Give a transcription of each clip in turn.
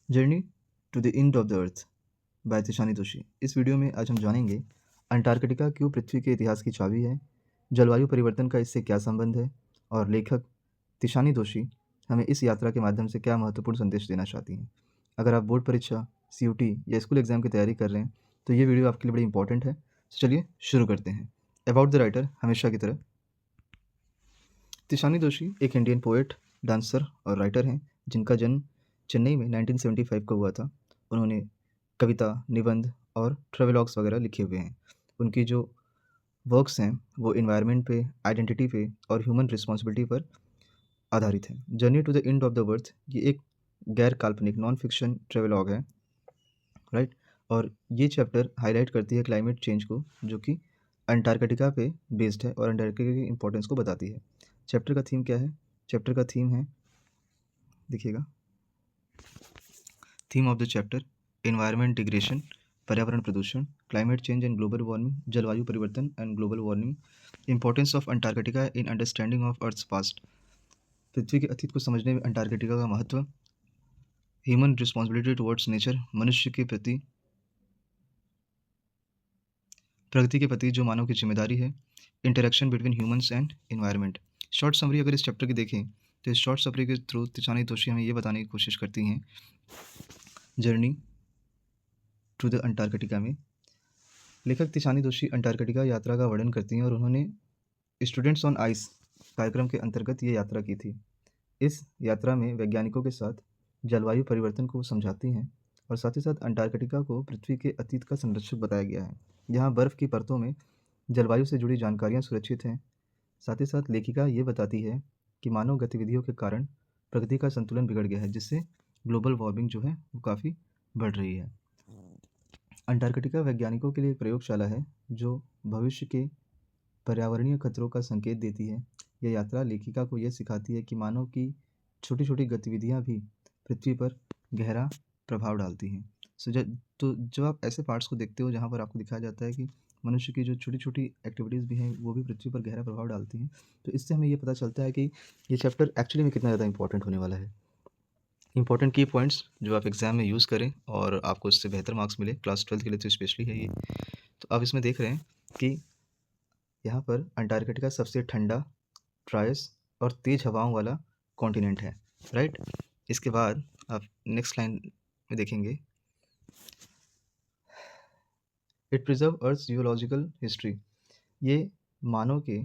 Journey to the end of the earth by Tishani Doshi. इस video में आज हम जानेंगे अंटार्कटिका क्यों पृथ्वी के इतिहास की चाबी है, जलवायु परिवर्तन का इससे क्या संबंध है और लेखक तिशानी तोशी हमें इस यात्रा के माध्यम से क्या महत्वपूर्ण संदेश देना चाहती हैं। अगर आप बोर्ड परीक्षा, सीयूटी या स्कूल एग्जाम की तैयारी कर रहे हैं तो ये वीडियो आपके लिए बड़ी इंपॉर्टेंट है। तो चलिए शुरू करते हैं। अबाउट द राइटर, हमेशा की तरह तिशानी दोशी एक इंडियन पोएट, डांसर और राइटर हैं जिनका जन्म चेन्नई में 1975 को हुआ था। उन्होंने कविता, निबंध और ट्रेवलॉग्स वगैरह लिखे हुए हैं। उनकी जो वर्क्स हैं वो इन्वायरमेंट पे, आइडेंटिटी पे और ह्यूमन रिस्पॉन्सिबिलिटी पर आधारित हैं। Journey to the end of the earth ये एक गैर काल्पनिक नॉन फिक्शन ट्रेवलॉग है, राइट। और ये चैप्टर हाईलाइट करती है क्लाइमेट चेंज को, जो कि अंटार्कटिका पे बेस्ड है और अंटार्कटिका की इंपॉर्टेंस को बताती है। चैप्टर का थीम क्या है? चैप्टर का थीम है, देखिएगा, theme of the chapter environment degradation, पर्यावरण प्रदूषण, climate change and global warming, जलवायु परिवर्तन and global warming, importance of Antarctica in understanding of earth's past, पृथ्वी के अतीत को समझने में अंटार्कटिका का महत्व, ह्यूमन रिस्पॉन्सिबिलिटी टुवर्ड्स नेचर, मनुष्य के प्रति, प्रगति के प्रति जो मानव की जिम्मेदारी है, interaction between humans and environment. Short summary अगर इस चैप्टर की देखें तो इस शॉर्ट समरी के थ्रू तिशानी तोशी हमें ये बताने की कोशिश करती हैं, जर्नी टू द अंटार्कटिका में लेखक तिशानी तोशी अंटार्कटिका यात्रा का वर्णन करती हैं और उन्होंने स्टूडेंट्स ऑन आइस कार्यक्रम के अंतर्गत ये यात्रा की थी। इस यात्रा में वैज्ञानिकों के साथ जलवायु परिवर्तन को समझाती हैं और साथ ही साथ अंटार्कटिका को पृथ्वी के अतीत का संरक्षक बताया गया है। यहाँ बर्फ़ की परतों में जलवायु से जुड़ी जानकारियाँ सुरक्षित हैं। साथ ही साथ लेखिका ये बताती है कि मानव गतिविधियों के कारण प्रकृति का संतुलन बिगड़ गया है, जिससे ग्लोबल वार्मिंग जो है वो काफ़ी बढ़ रही है। अंटार्कटिका वैज्ञानिकों के लिए एक प्रयोगशाला है जो भविष्य के पर्यावरणीय खतरों का संकेत देती है। यह यात्रा लेखिका को यह सिखाती है कि मानव की छोटी-छोटी गतिविधियाँ भी पृथ्वी पर गहरा प्रभाव डालती हैं। तो जब आप ऐसे पार्ट्स को देखते हो जहाँ पर आपको दिखाया जाता है कि मनुष्य की जो छोटी-छोटी एक्टिविटीज़ भी हैं वो भी पृथ्वी पर गहरा प्रभाव डालती हैं, तो इससे हमें ये पता चलता है कि ये चैप्टर एक्चुअली में कितना ज़्यादा इम्पोर्टेंट होने वाला है। इम्पोर्टेंट की पॉइंट्स जो आप एग्ज़ाम में यूज़ करें और आपको इससे बेहतर मार्क्स मिले, क्लास 12th के लिए तो स्पेशली है ये। तो आप इसमें देख रहे हैं कि यहाँ पर अंटार्कटिका सबसे ठंडा, ड्राइएस्ट और तेज़ हवाओं वाला कॉन्टिनेंट है, राइट। इसके बाद आप नेक्स्ट लाइन में देखेंगे, it preserve earth geological history. ये मानव के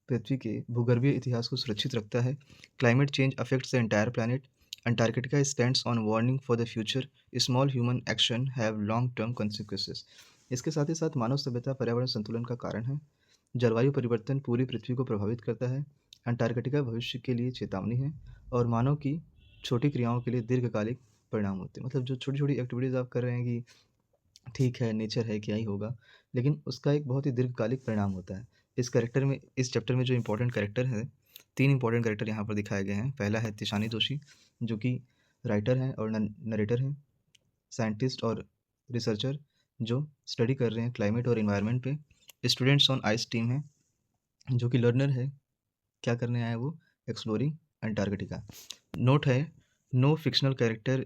पृथ्वी के भूगर्भीय इतिहास को सुरक्षित रखता है। Climate change affects the entire planet. Antarctica stands on warning for the future. Small human action have long term consequences. इसके साथ ही साथ मानव सभ्यता पर्यावरण संतुलन का कारण है। जलवायु परिवर्तन पूरी पृथ्वी को प्रभावित करता है। अंटार्कटिका भविष्य के लिए चेतावनी है और मानव की छोटी क्रियाओं के लिए दीर्घकालिक परिणाम होते हैं। मतलब जो छोटी-छोटी एक्टिविटीज़ आप कर रहे हैं कि ठीक है, नेचर है, क्या ही होगा, लेकिन उसका एक बहुत ही दीर्घकालिक परिणाम होता है। इस चैप्टर में जो इम्पोर्टेंट कैरेक्टर हैं, 3 इम्पोर्टेंट कैरेक्टर यहाँ पर दिखाए गए हैं। पहला है तिशानी दोशी, जो कि राइटर हैं और नरेटर हैं, साइंटिस्ट और रिसर्चर जो स्टडी कर रहे हैं क्लाइमेट और एनवायरनमेंट पे। स्टूडेंट्स ऑन आइस टीम है, जो कि लर्नर है, क्या करने आया है वो? Exploring Antarctica. नोट है, no fictional character,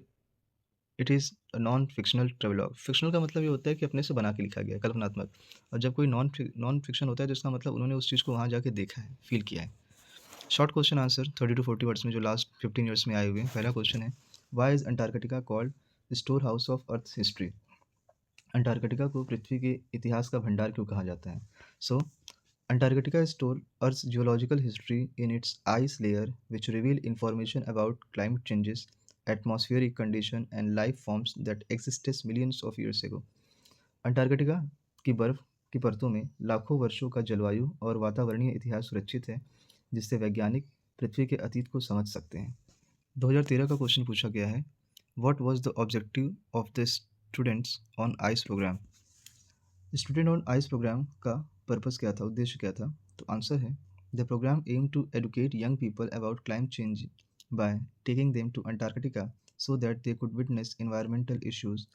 it is a non fictional travelogue. Fictional का मतलब ये होता है कि अपने से बना के लिखा गया है, कल्पनात्मक। और जब कोई नॉन फ़िक्शन होता है तो इसका मतलब उन्होंने उस चीज़ को वहाँ जाके देखा है, फ़ील किया है। Short question answer 30 to 40 words में जो लास्ट 15 ईयर्स में आए हुए हैं। पहला क्वेश्चन है, why is Antarctica called store house of earth history? Antarctica को पृथ्वी के इतिहास का भंडार क्यों कहा जाता है? सो Antarctica stores Earth's geological history in its ice layer, which reveal information about climate changes, atmospheric conditions, and life forms that existed millions of years ago. Antarctica की बर्फ की परतों में लाखों वर्षों का जलवायु और वातावरणीय इतिहास सुरक्षित है, जिससे वैज्ञानिक पृथ्वी के अतीत को समझ सकते हैं। 2013 का क्वेश्चन पूछा गया है, what was the objective of the students on ice program? Student on ice program का पर्पस क्या था, उद्देश्य क्या था? तो आंसर है, the program aim to educate young people about climate change by taking them to Antarctica so that they could witness environmental issues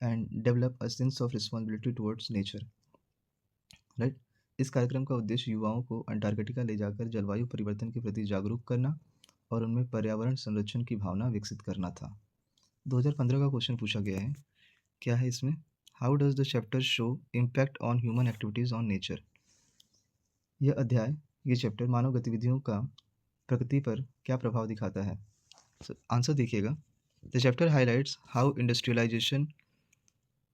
and develop a sense of responsibility towards nature, right. इस कार्यक्रम का उद्देश्य युवाओं को Antarctica ले जाकर जलवायु परिवर्तन के प्रति जागरूक करना और उनमें पर्यावरण संरक्षण की भावना विकसित करना था। 2015 का क्वेश्चन पूछा गया है। क्या है इसमें? How does the chapter show impact on human activities on nature? ये चैप्टर मानव गतिविधियों का प्रकृति पर क्या प्रभाव दिखाता है? आंसर देखिएगा। The chapter highlights how industrialisation,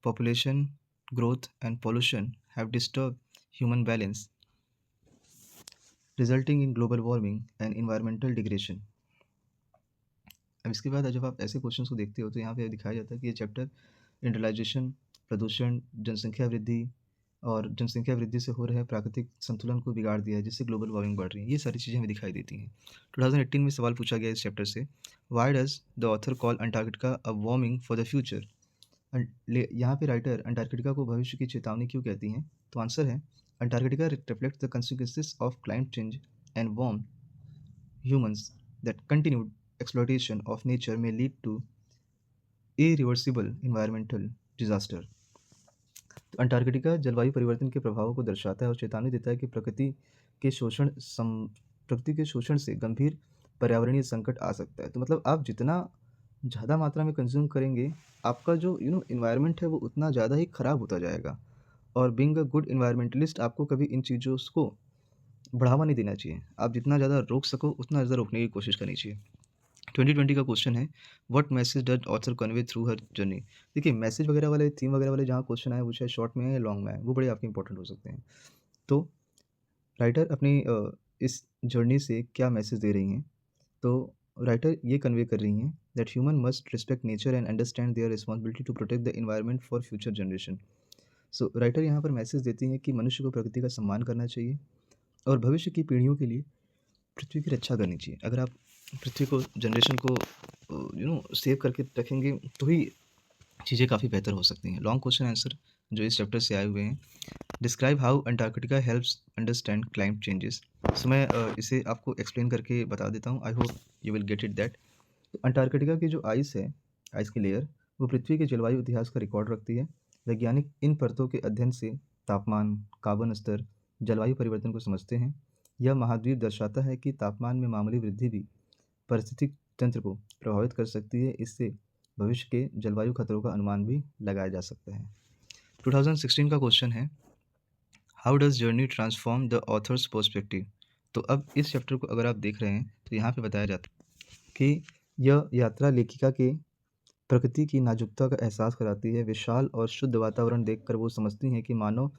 population growth and pollution have disturb human balance, resulting in global warming and environmental degradation. अब इसके बाद जब आप ऐसे क्वेश्चंस को देखते हो तो यहाँ पे दिखाया जाता है कि ये चैप्टर इंडस्ट्रियलाइजेशन, प्रदूषण, जनसंख्या वृद्धि से हो रहे प्राकृतिक संतुलन को बिगाड़ दिया है, जिससे ग्लोबल वार्मिंग बढ़ रही है। ये सारी चीज़ें हमें दिखाई देती हैं। 2018 में सवाल पूछा गया इस चैप्टर से, why does the author call Antarctica a warming for the future? यहाँ पे राइटर अंटार्कटिका को भविष्य की चेतावनी क्यों कहती हैं? तो आंसर है, Antarctica reflects the consequences of climate change and warm humans that continued exploitation of nature may lead to irreversible environmental disaster। तो अंटार्कटिका जलवायु परिवर्तन के प्रभावों को दर्शाता है और चेतावनी देता है कि प्रकृति के शोषण से गंभीर पर्यावरणीय संकट आ सकता है। तो मतलब आप जितना ज़्यादा मात्रा में कंज्यूम करेंगे, आपका जो इन्वायरमेंट है वो उतना ज़्यादा ही खराब होता जाएगा। और बीइंग अ गुड इन्वायरमेंटलिस्ट आपको कभी इन चीज़ों को बढ़ावा नहीं देना चाहिए। आप जितना ज़्यादा रोक सको उतना ज़्यादा रोकने की कोशिश करनी चाहिए। 2020 का क्वेश्चन है, what message does author convey through her journey? देखिए, मैसेज वगैरह वाले, थीम वगैरह वाले जहाँ क्वेश्चन आए वो चाहे शॉर्ट में है या लॉन्ग में है, वो बड़े आपके इंपॉर्टेंट हो सकते हैं। तो राइटर अपनी इस जर्नी से क्या मैसेज दे रही हैं? तो राइटर ये कन्वे कर रही हैं that human must respect nature and understand their responsibility to protect the environment for future generation. So writer यहाँ पर मैसेज देती हैं कि मनुष्य को प्रकृति का सम्मान करना चाहिए और भविष्य की पीढ़ियों के लिए पृथ्वी की रक्षा करनी चाहिए। अगर आप पृथ्वी को, जनरेशन को सेव करके रखेंगे तो ही चीज़ें काफ़ी बेहतर हो सकती हैं। लॉन्ग क्वेश्चन आंसर जो इस चैप्टर से आए हुए हैं, describe how Antarctica helps understand climate changes. So मैं इसे आपको एक्सप्लेन करके बता देता हूँ। I hope you will get it that. Antarctica की जो आइस है, आइस की लेयर, वो पृथ्वी के जलवायु इतिहास का रिकॉर्ड रखती है। वैज्ञानिक इन परतों के अध्ययन से तापमान, कार्बन स्तर, जलवायु परिवर्तन को समझते हैं। यह महाद्वीप दर्शाता है कि तापमान में मामूली वृद्धि भी पारिस्थितिक तंत्र को प्रभावित कर सकती है। इससे भविष्य के जलवायु खतरों का अनुमान भी लगाया जा सकता है। 2016 का क्वेश्चन है, how does journey transform the author's perspective? तो अब इस चैप्टर को अगर आप देख रहे हैं तो यहाँ पे बताया जाता है कि यह यात्रा लेखिका के प्रकृति की नाजुकता का एहसास कराती है। विशाल और शुद्ध वातावरण देखकर वो समझती हैं कि मानव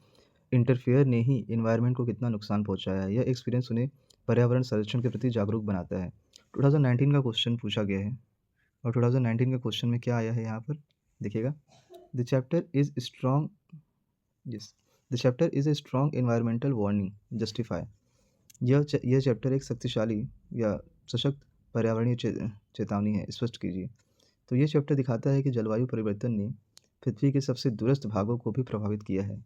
इंटरफेयर ने ही एनवायरनमेंट को कितना नुकसान पहुंचाया है। यह एक्सपीरियंस उन्हें पर्यावरण संरक्षण के प्रति जागरूक बनाता है। 2019 का क्वेश्चन पूछा गया है और 2019 के क्वेश्चन में क्या आया है यहाँ पर देखिएगा। The chapter is strong yes the chapter is a strong environmental warning justify. यह चैप्टर एक शक्तिशाली या सशक्त पर्यावरणीय चेतावनी है, स्पष्ट कीजिए। तो ये चैप्टर दिखाता है कि जलवायु परिवर्तन ने पृथ्वी के सबसे दूरस्थ भागों को भी प्रभावित किया है।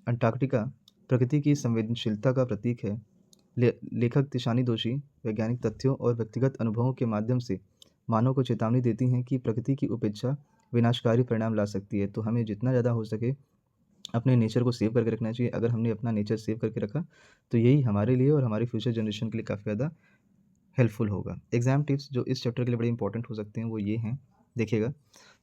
अंटार्कटिका प्रकृति की संवेदनशीलता का प्रतीक है। लेखक तिशानी दोषी वैज्ञानिक तथ्यों और व्यक्तिगत अनुभवों के माध्यम से मानव को चेतावनी देती हैं कि प्रकृति की उपेक्षा विनाशकारी परिणाम ला सकती है। तो हमें जितना ज़्यादा हो सके अपने नेचर को सेव करके रखना चाहिए। अगर हमने अपना नेचर सेव करके रखा तो यही हमारे लिए और हमारी फ्यूचर जनरेशन के लिए काफ़ी ज़्यादा हेल्पफुल होगा। एग्जाम टिप्स जो इस चैप्टर के लिए बड़े इंपॉर्टेंट हो सकते हैं वो ये हैं, देखिएगा।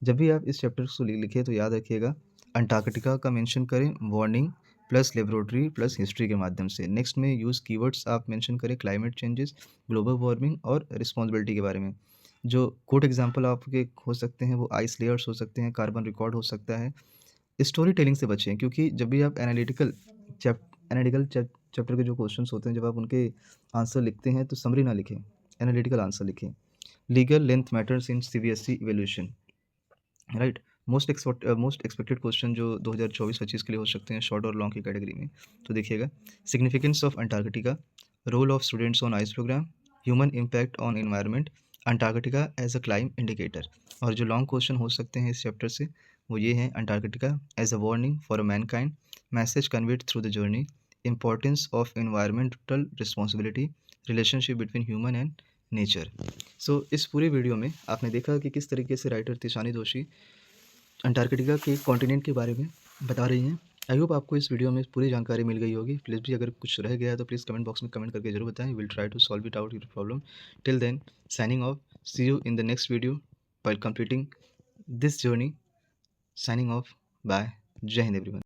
जब भी आप इस चैप्टर को लिखें तो याद रखिएगा अंटार्कटिका का मेंशन करें warning plus laboratory plus history के माध्यम से। नेक्स्ट में यूज़ कीवर्ड्स आप मेंशन करें क्लाइमेट चेंजेस, ग्लोबल वार्मिंग और रिस्पॉन्सिबिलिटी के बारे में। जो कोड एग्जाम्पल आपके हो सकते हैं वो आइस लेयर्स हो सकते हैं, कार्बन रिकॉर्ड हो सकता है। स्टोरी टेलिंग से बचें क्योंकि जब भी आप एनालिटिकल चैप्टर के जो क्वेश्चंस होते हैं, जब आप उनके आंसर लिखते हैं तो समरी ना लिखें, एनालिटिकल आंसर लिखें। Legal length matters in CBSE evaluation, right. Most expected question जो 2024-25 के लिए हो सकते हैं शॉर्ट और लॉन्ग की कैटेगरी में। तो देखिएगा, significance of Antarctica, role of students on ice program, human impact on environment, Antarctica as a climate indicator. और जो लॉन्ग क्वेश्चन हो सकते हैं इस चैप्टर से वो ये हैं, Antarctica as a warning for a mankind, message conveyed through the journey, importance of environmental responsibility, relationship between human and nature. So इस पूरे वीडियो में आपने देखा कि किस तरीके से राइटर तिशानी दोषी अंटार्कटिका के कॉन्टिनेंट के बारे में बता रही हैं। आई होप आपको इस वीडियो में पूरी जानकारी मिल गई होगी। प्लीज़ भी अगर कुछ रह गया है तो प्लीज़ कमेंट बॉक्स में कमेंट करके जरूर बताएं। Will try to solve it out your problem. Till then, signing off, see you in the next video while completing this journey. Signing off. Bye. Jai Hind everyone.